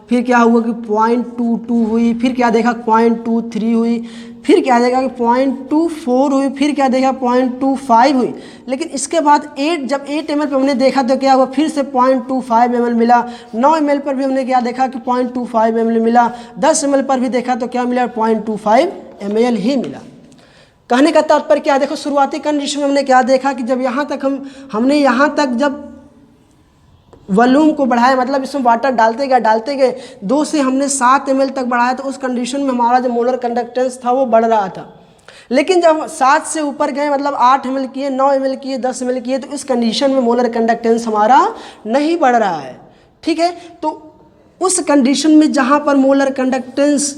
फिर क्या हुआ कि 0.22 हुई, फिर क्या देखा 0.23 हुई, फिर क्या देखा कि 0.24 हुई, फिर क्या देखा 0.25 हुई। लेकिन इसके बाद जब 8 ml पर हमने देखा तो क्या हुआ, फिर से 0.25 ml मिला। 9 ml पर भी हमने क्या देखा कि 0.25 ml मिला। 10 ml पर भी देखा तो क्या मिला, 0.25 ml ही मिला। कहने का तात्पर्य क्या है, देखो शुरुआती कंडीशन में हमने क्या देखा कि जब यहाँ तक हमने यहाँ तक जब वॉल्यूम को बढ़ाया, मतलब इसमें वाटर डालते गए 2 से हमने 7 ml तक बढ़ाया, तो उस कंडीशन में हमारा जो मोलर कंडक्टेंस था वो बढ़ रहा था। लेकिन जब 7 से ऊपर गए, मतलब 8 ml किए, 9 ml किए, 10 ml किए, तो इस कंडीशन में मोलर कंडक्टेंस हमारा नहीं बढ़ रहा है। ठीक है, तो उस कंडीशन में जहाँ पर मोलर कंडक्टेंस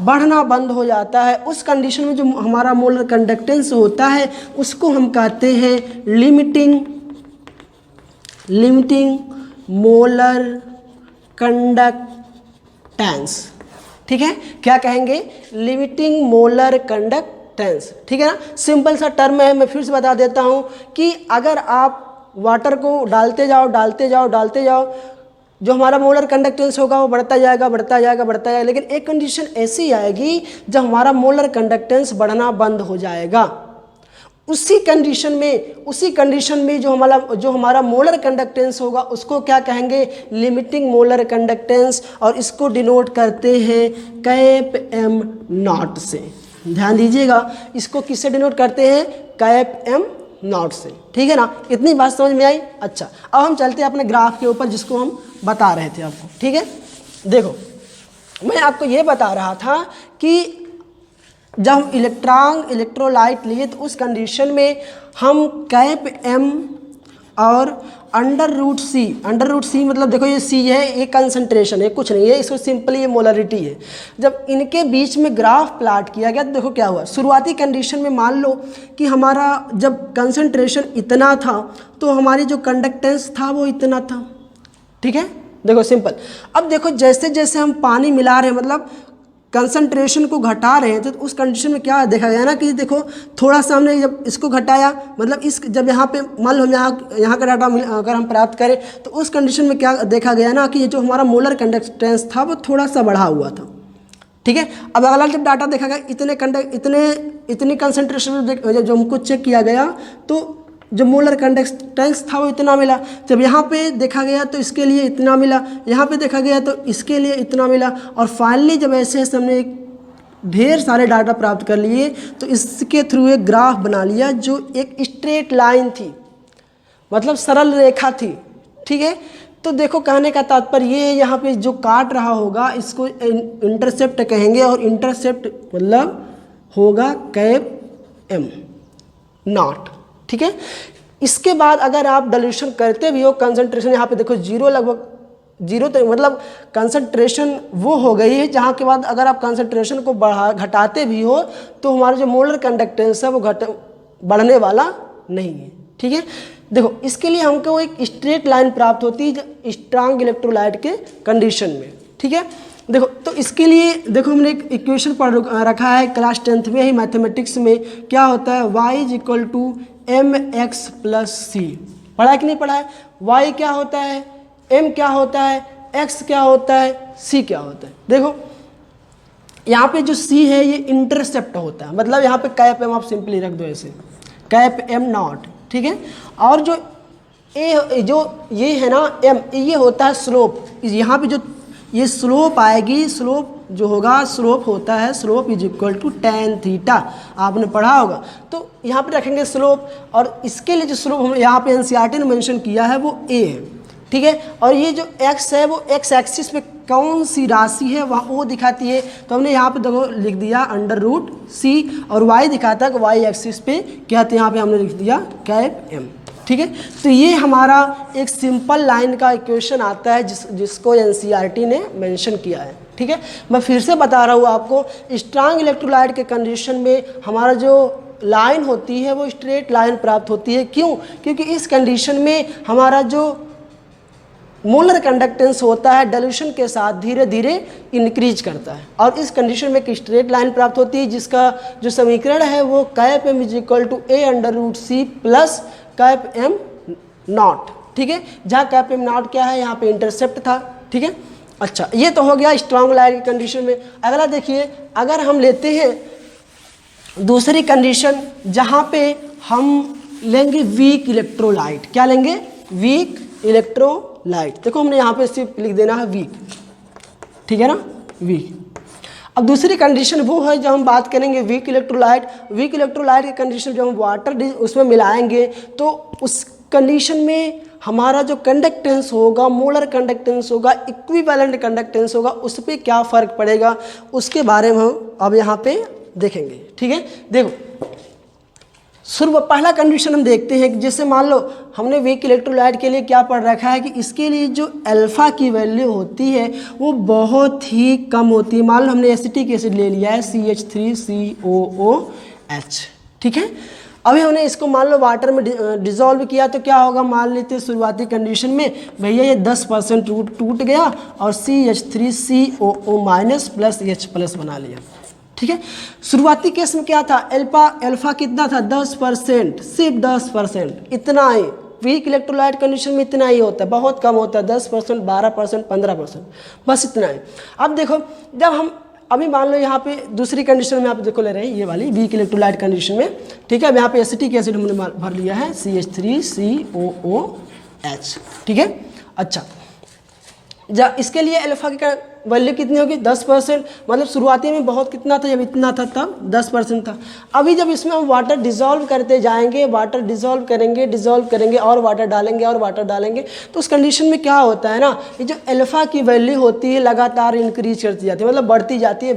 बढ़ना बंद हो जाता है, उस कंडीशन में जो हमारा मोलर कंडक्टेंस होता है उसको हम कहते हैं लिमिटिंग मोलर कंडक्टेंस। ठीक है, क्या कहेंगे, लिमिटिंग मोलर कंडक्टेंस। ठीक है ना, सिंपल सा टर्म है, मैं फिर से बता देता हूँ कि अगर आप वाटर को डालते जाओ, जो हमारा मोलर कंडक्टेंस होगा वो बढ़ता जाएगा, लेकिन एक कंडीशन ऐसी आएगी जब हमारा मोलर कंडक्टेंस बढ़ना बंद हो जाएगा। उसी कंडीशन में जो हमारा मोलर कंडक्टेंस होगा उसको क्या कहेंगे, लिमिटिंग मोलर कंडक्टेंस, और इसको डिनोट करते हैं कैप एम नॉट से। ध्यान दीजिएगा, इसको किससे डिनोट करते हैं, कैप एम नॉट से। ठीक है ना, इतनी बात समझ में आई। अच्छा, अब हम चलते हैं अपने ग्राफ के ऊपर जिसको हम बता रहे थे आपको। ठीक है, देखो मैं आपको ये बता रहा था कि जब हम इलेक्ट्रोलाइट लिए तो उस कंडीशन में हम कैप एम और अंडर रूट सी, मतलब देखो ये सी है, ये कंसंट्रेशन है, कुछ नहीं है, इसको सिंपली ये मोलरिटी है। जब इनके बीच में ग्राफ प्लाट किया गया तो देखो क्या हुआ, शुरुआती कंडीशन में मान लो कि हमारा जब कंसंट्रेशन इतना था तो हमारी जो कंडक्टेंस था वो इतना था। ठीक है, देखो सिंपल। अब देखो जैसे जैसे हम पानी मिला रहे हैं, मतलब कंसंट्रेशन को घटा रहे हैं, तो उस कंडीशन में क्या देखा गया ना कि देखो थोड़ा सा हमने जब इसको घटाया, मतलब जब यहाँ पे मान लो यहाँ का डाटा अगर हम प्राप्त करें तो उस कंडीशन में क्या देखा गया ना कि ये जो हमारा मोलर कंडक्टेंस था वो थोड़ा सा बढ़ा हुआ था। ठीक है, अब अगला जब डाटा देखा गया, इतनी कंसंट्रेशन जो हमको चेक किया गया तो जो मोलर कंडक्टेंस था वो इतना मिला। जब यहाँ पे देखा गया तो इसके लिए इतना मिला, यहाँ पे देखा गया तो इसके लिए इतना मिला, और फाइनली जब ऐसे हमने एक ढेर सारे डाटा प्राप्त कर लिए तो इसके थ्रू एक ग्राफ बना लिया जो एक स्ट्रेट लाइन थी, मतलब सरल रेखा थी। ठीक है, तो देखो कहने का तात्पर्य ये है, यहाँ पे जो काट रहा होगा इसको इंटरसेप्ट कहेंगे, और इंटरसेप्ट मतलब होगा कैप एम नॉट। ठीक है, इसके बाद अगर आप डाइल्यूशन करते भी हो, कंसंट्रेशन यहाँ पे देखो लगभग 0 तो मतलब कंसंट्रेशन वो हो गई है जहाँ के बाद अगर आप कंसंट्रेशन को घटाते भी हो तो हमारा जो मोलर कंडक्टेंस है वो बढ़ने वाला नहीं है। ठीक है, देखो इसके लिए हमको एक स्ट्रेट लाइन प्राप्त होती है स्ट्रांग इलेक्ट्रोलाइट के कंडीशन में। ठीक है, देखो तो इसके लिए देखो हमने एक इक्वेशन पढ़ रखा है क्लास 10th में ही मैथमेटिक्स में, क्या होता है, y = mx + c। पढ़ा है कि नहीं पढ़ा है, y क्या होता है, m क्या होता है, x क्या होता है, c क्या होता है। देखो यहाँ पे जो c है ये इंटरसेप्ट होता है, मतलब यहाँ पे कैप m आप सिंपली रख दो ऐसे, कैप m नॉट। ठीक है, और जो ये है ना m, ये होता है स्लोप। यहाँ पे जो ये स्लोप आएगी, स्लोप जो होगा स्लोप होता है, slope is equal to tan theta, आपने पढ़ा होगा। तो यहाँ पे रखेंगे स्लोप, और इसके लिए जो स्लोप हम यहाँ पे एनसीईआरटी ने मेंशन किया है वो a है, ठीक है। और ये जो x है वो x एक्सिस पे कौन सी राशि है वहाँ वो दिखाती है, तो हमने यहाँ पे देखो लिख दिया √c, और y दिखाता है कि y एक्सिस पे क्या है, तो यहाँ पे हमने लिख दिया कैप m, ठीक है। तो ये हमारा एक सिंपल लाइन का इक्वेशन आता है जिसको एनसीईआरटी ने मेंशन किया है, ठीक है। मैं फिर से बता रहा हूँ आपको, स्ट्रांग इलेक्ट्रोलाइट के कंडीशन में हमारा जो लाइन होती है वो स्ट्रेट लाइन प्राप्त होती है। क्यों? क्योंकि इस कंडीशन में हमारा जो मोलर कंडक्टेंस होता है डाइल्यूशन के साथ धीरे धीरे इंक्रीज करता है, और इस कंडीशन में एक स्ट्रेट लाइन प्राप्त होती है जिसका जो समीकरण है वो cap m is equal to a√c plus cap m nought, ठीक है। जहाँ कैप m नॉट क्या है, यहाँ पे इंटरसेप्ट था, ठीक है। अच्छा, ये तो हो गया स्ट्रांग लाइन की कंडीशन में। अगला देखिए, अगर हम लेते हैं दूसरी कंडीशन जहाँ पे हम लेंगे वीक इलेक्ट्रोलाइट, क्या लेंगे, वीक इलेक्ट्रोलाइट। देखो हमने यहाँ पे सिर्फ लिख देना है वीक, ठीक है ना, वीक। अब दूसरी कंडीशन वो है जब हम बात करेंगे वीक इलेक्ट्रोलाइट। वीक इलेक्ट्रोलाइट की कंडीशन जब हम वाटर उसमें मिलाएंगे तो उस कंडीशन में हमारा जो कंडक्टेंस होगा, मोलर कंडक्टेंस होगा, इक्विवेलेंट कंडक्टेंस होगा, उस पर क्या फ़र्क पड़ेगा उसके बारे में हम अब यहाँ पे देखेंगे, ठीक है। देखो शुरू पहला कंडीशन हम देखते हैं कि जैसे मान लो हमने वीक इलेक्ट्रोलाइट के लिए क्या पढ़ रखा है कि इसके लिए जो अल्फ़ा की वैल्यू होती है वो बहुत ही कम होती है। मान लो हमने एसिटिक एसिड ले लिया है CH3COOH, ठीक है। अभी हमने इसको मान लो वाटर में डिज़ोल्व किया तो क्या होगा, मान लेते हैं शुरुआती कंडीशन में भैया ये 10% टूट गया और CH3COO- प्लस H प्लस बना लिया, ठीक है। शुरुआती केस में क्या था, अल्फा कितना था, 10%, सिर्फ 10%, इतना ही। वीक इलेक्ट्रोलाइट कंडीशन में इतना ही होता है, बहुत कम होता है, 10%, 12%, 15%, बस इतना ही। अब देखो जब हम अभी मान लो यहाँ पे दूसरी कंडीशन में आप देखो ले रहे हैं ये वाली वीक इलेक्ट्रोलाइट कंडीशन में, ठीक है। अब यहाँ पे एसिटिक एसिड हमने भर लिया है CH3COOH, ठीक है। अच्छा, जब इसके लिए अल्फा की वैल्यू कितनी होगी, 10%, मतलब शुरुआती में बहुत कितना था, जब इतना था तब 10% था। अभी जब इसमें हम वाटर डिज़ोल्व करते जाएंगे, वाटर डिज़ोल्व करेंगे और वाटर डालेंगे, तो उस कंडीशन में क्या होता है ना, ये जो अल्फा की वैल्यू होती है लगातार इंक्रीज करती जाती है, मतलब बढ़ती जाती है,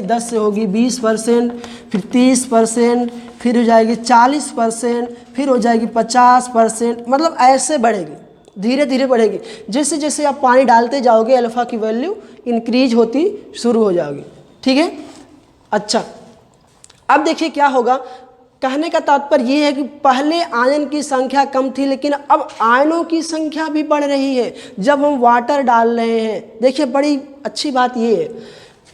10 से होगी 20%, फिर 30%, फिर हो जाएगी 40%, फिर हो जाएगी 50%, मतलब ऐसे बढ़ेगी, धीरे धीरे बढ़ेगी। जैसे जैसे आप पानी डालते जाओगे अल्फ़ा की वैल्यू इंक्रीज होती शुरू हो जाएगी, ठीक है। अच्छा, अब देखिए क्या होगा, कहने का तात्पर्य ये है कि पहले आयन की संख्या कम थी लेकिन अब आयनों की संख्या भी बढ़ रही है जब हम वाटर डाल रहे हैं। देखिए बड़ी अच्छी बात ये है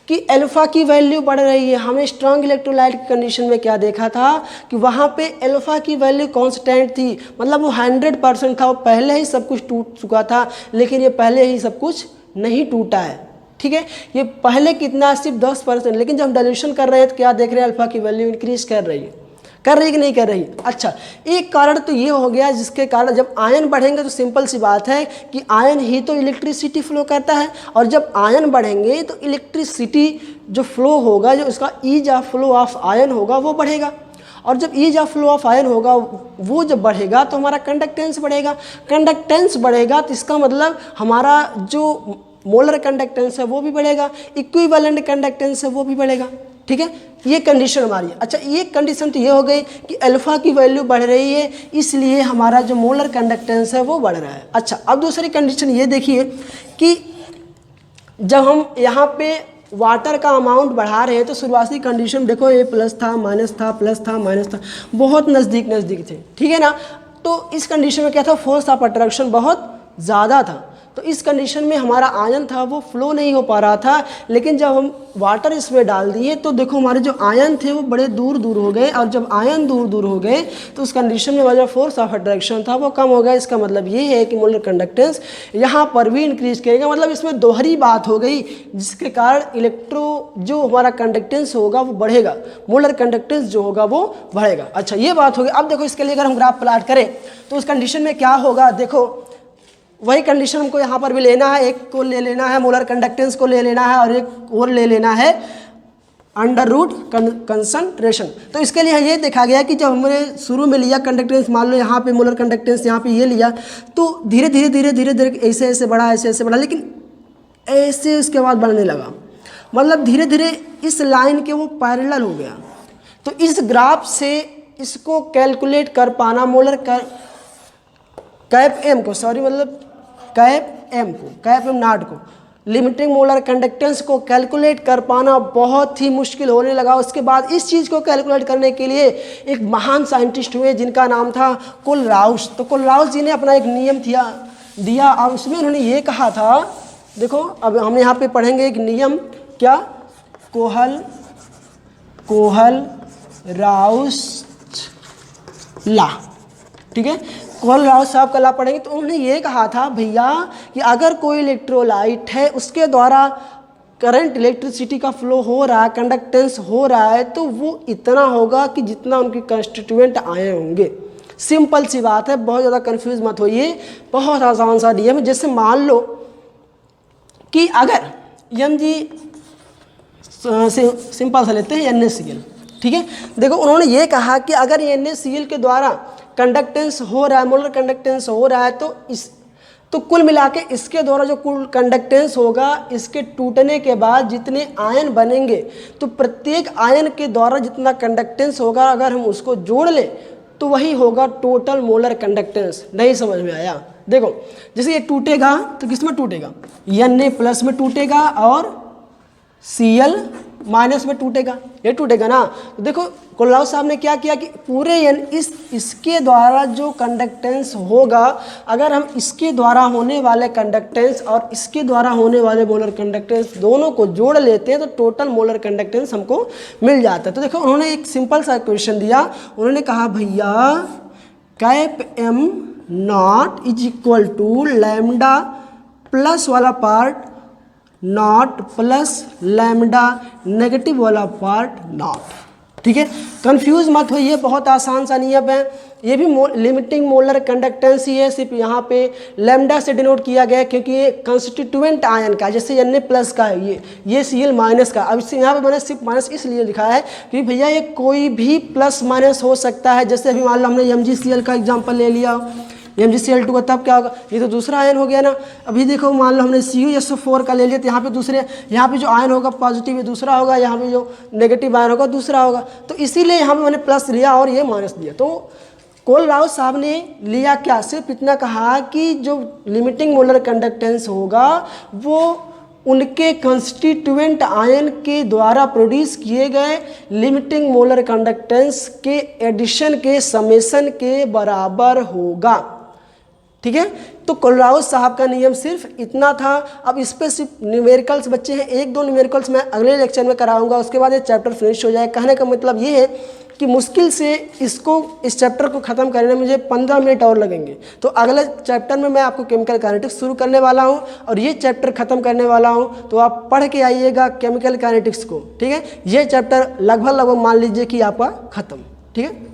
कि अल्फ़ा की वैल्यू बढ़ रही है। हमें स्ट्रॉन्ग इलेक्ट्रोलाइट की कंडीशन में क्या देखा था कि वहाँ पे अल्फ़ा की वैल्यू कांस्टेंट थी, मतलब वो 100% था, वो पहले ही सब कुछ टूट चुका था, लेकिन ये पहले ही सब कुछ नहीं टूटा है, ठीक है। ये पहले कितना, सिर्फ 10%, लेकिन जब हम डाइल्यूशन कर रहे हैं तो क्या देख रहे हैं, अल्फ़ा की वैल्यू इंक्रीज कर रही है कि नहीं कर रही। अच्छा, एक कारण तो ये हो गया जिसके कारण जब आयन बढ़ेंगे तो सिंपल सी बात है कि आयन ही तो इलेक्ट्रिसिटी फ्लो करता है, और जब आयन बढ़ेंगे तो इलेक्ट्रिसिटी जो फ्लो होगा, जो इसका ease of flow of ion होगा वो बढ़ेगा, और जब ease of flow of ion होगा वो जब बढ़ेगा तो हमारा कंडक्टेंस बढ़ेगा। कंडक्टेंस बढ़ेगा तो इसका मतलब हमारा जो मोलर कंडक्टेंस है वो भी बढ़ेगा, इक्विवेलेंट कंडक्टेंस है वो भी बढ़ेगा, ठीक है। ये कंडीशन हमारी है। अच्छा, ये कंडीशन तो ये हो गई कि अल्फ़ा की वैल्यू बढ़ रही है, इसलिए हमारा जो मोलर कंडक्टेंस है वो बढ़ रहा है। अच्छा, अब दूसरी कंडीशन ये देखिए कि जब हम यहाँ पे वाटर का अमाउंट बढ़ा रहे हैं तो शुरुआती कंडीशन देखो ये प्लस था, माइनस था, प्लस था, माइनस था, बहुत नज़दीक थे, ठीक है ना। तो इस कंडीशन में क्या था, फोर्स ऑफ अट्रैक्शन बहुत ज़्यादा था, तो इस कंडीशन में हमारा आयन था वो फ्लो नहीं हो पा रहा था। लेकिन जब हम वाटर इसमें डाल दिए तो देखो हमारे जो आयन थे वो बड़े दूर दूर हो गए, और जब आयन दूर दूर हो गए तो उस कंडीशन में हमारा जो फोर्स ऑफ अट्रैक्शन था वो कम हो गया। इसका मतलब ये है कि मोलर कंडक्टेंस यहाँ पर भी इंक्रीज करेगा, मतलब इसमें दोहरी बात हो गई, जिसके कारण जो हमारा कंडक्टेंस होगा वो बढ़ेगा, मोलर कंडक्टेंस जो होगा वो बढ़ेगा। अच्छा, ये बात होगी। अब देखो इसके लिए अगर हम ग्राफ प्लॉट करें तो उस कंडीशन में क्या होगा, देखो वही कंडीशन हमको यहाँ पर भी लेना है, एक को ले लेना है मोलर कंडक्टेंस को ले लेना है और एक और ले लेना है अंडर रूट कंसंट्रेशन। तो इसके लिए ये देखा गया कि जब हमने शुरू में लिया कंडक्टेंस, मान लो यहाँ पे मोलर कंडक्टेंस यहाँ पे ये लिया, तो धीरे धीरे धीरे धीरे धीरे ऐसे ऐसे बढ़ा, ऐसे ऐसे बढ़ा, लेकिन ऐसे उसके बाद बढ़ने लगा, मतलब धीरे धीरे इस लाइन के वो पैरेलल हो गया। तो इस ग्राफ से इसको कैलकुलेट कर पाना, मोलर कैप एम को, सॉरी मतलब कैप एम को, कैप एम नॉट को, लिमिटिंग मोलर कंडक्टेंस को कैलकुलेट कर पाना बहुत ही मुश्किल होने लगा। उसके बाद इस चीज़ को कैलकुलेट करने के लिए एक महान साइंटिस्ट हुए जिनका नाम था कोलराउस। तो कोलराउस जी ने अपना एक नियम दिया और उसमें उन्होंने ये कहा था, देखो अब हम यहाँ पे पढ़ेंगे एक नियम, क्या, कोहल-राउस लॉ, ठीक है, कोहल-राउस साहब का लॉ पढ़ेंगे। तो उन्होंने ये कहा था भैया कि अगर कोई इलेक्ट्रोलाइट है उसके द्वारा करंट इलेक्ट्रिसिटी का फ्लो हो रहा है, कंडक्टेंस हो रहा है, तो वो इतना होगा कि जितना उनके कंस्टिट्यूएंट आए होंगे। सिंपल सी बात है, बहुत ज़्यादा कंफ्यूज मत होइए, बहुत आसान सा नियम है। जैसे मान लो कि अगर एम जी सिंपल सा लेते हैं NaCl, ठीक है, देखो उन्होंने ये कहा कि अगर NaCl के द्वारा कंडक्टेंस हो रहा है, मोलर कंडक्टेंस हो रहा है, तो कुल मिला के इसके द्वारा जो कुल कंडक्टेंस होगा, इसके टूटने के बाद जितने आयन बनेंगे, तो प्रत्येक आयन के द्वारा जितना कंडक्टेंस होगा अगर हम उसको जोड़ लें तो वही होगा टोटल मोलर कंडक्टेंस। नहीं समझ में आया? देखो जैसे ये टूटेगा तो किस में टूटेगा, Na प्लस में टूटेगा और Cl माइनस में टूटेगा, ये टूटेगा ना। तो देखो कोलराउस साहब ने क्या किया कि पूरे इसके द्वारा जो कंडक्टेंस होगा, अगर हम इसके द्वारा होने वाले कंडक्टेंस और इसके द्वारा होने वाले मोलर कंडक्टेंस दोनों को जोड़ लेते हैं तो टोटल मोलर कंडक्टेंस हमको मिल जाता है। तो देखो उन्होंने एक सिंपल सा क्वेश्चन दिया, उन्होंने कहा भैया cap M naught is equal to lambda plus वाला part naught plus lambda negative वाला पार्ट नॉट, ठीक है। कंफ्यूज मत होइए, बहुत आसान सा नियम है। ये भी लिमिटिंग मोलर कंडक्टेंस ही है, सिर्फ यहाँ पे लैम्डा से डिनोट किया गया क्योंकि ये कंस्टिट्यूएंट आयन का, जैसे Na प्लस का है, ये Cl माइनस का। अब इससे यहाँ पे मैंने सिर्फ माइनस इसलिए लिखा है कि भैया ये कोई भी प्लस माइनस हो सकता है। जैसे अभी मान लो हमने MgCl का एग्जाम्पल ले लिया, MgCl2 का, तब क्या होगा, ये तो दूसरा आयन हो गया ना। अभी देखो मान लो हमने CuSO4 का ले लिया, तो यहाँ पे जो आयन होगा पॉजिटिव ये दूसरा होगा, यहाँ पे जो नेगेटिव आयन होगा दूसरा होगा। तो इसीलिए यहाँ पे मैंने प्लस लिया और ये माइनस दिया। तो कोलराउस साहब ने लिया क्या, सिर्फ इतना कहा कि जो लिमिटिंग मोलर कंडक्टेंस होगा वो उनके कंस्टिट्यूएंट आयन के द्वारा प्रोड्यूस किए गए लिमिटिंग मोलर कंडक्टेंस के एडिशन के समेशन के बराबर होगा, ठीक है। तो कोलराउस साहब का नियम सिर्फ इतना था। अब इस पर सिर्फ न्यूमेरिकल्स बच्चे हैं, एक दो न्यूमेरिकल्स मैं अगले लेक्चर में कराऊंगा, उसके बाद ये चैप्टर फिनिश हो जाए। कहने का मतलब ये है कि मुश्किल से इस चैप्टर को ख़त्म करने में मुझे 15 मिनट और लगेंगे। तो अगले चैप्टर में मैं आपको केमिकल काइनेटिक्स शुरू करने वाला हूँ और ये चैप्टर ख़त्म करने वाला हूँ। तो आप पढ़ के आइएगा केमिकल काइनेटिक्स को, ठीक है। ये चैप्टर लगभग मान लीजिए कि आपका ख़त्म, ठीक है।